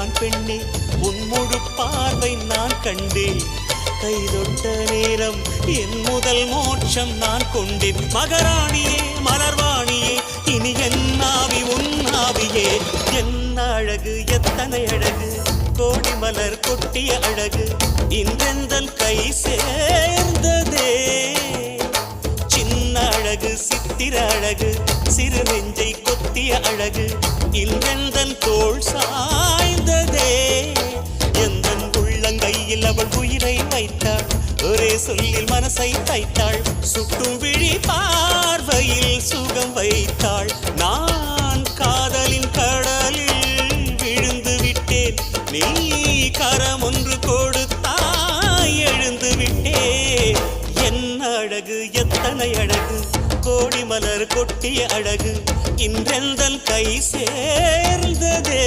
நான் பெண்ணே உன் முழு பார்வை நான் கண்டேன் கைதொட்ட நேரம் என் முதல் மோட்சம் நான் கொண்டேன் மகராணியே மலர்வாணியே இனி என் ஆவி உன் ஆவியே என்ன அழகு எத்தனை அழகு கோடி மலர் கொட்டிய அழகு இன்றெந்தன் கை சேர்ந்ததே சின்ன அழகு சித்திர அழகு சிறு நெஞ்சை கொத்திய அழகு இன்றெந்தன் தோள் சாய்ந்ததே எந்தன் உள்ளங்கையில் அவள் உயிரை வைத்தாள் ஒரே சொல்லில் மனசை தைத்தாள் சுட்டும் விழி பார்வையில் சுகம் வைத்தாள் நான் காதலின் கடலில் விழுந்து விட்டேன் நீ கரம் ஒன்று கொடுத்தாய் எழுந்து விட்டேன் என்ன அழகு எத்தனை அழகு கோடி மலர் கொட்டிய அழகு இன்றெந்தன் கை சேர்ந்ததே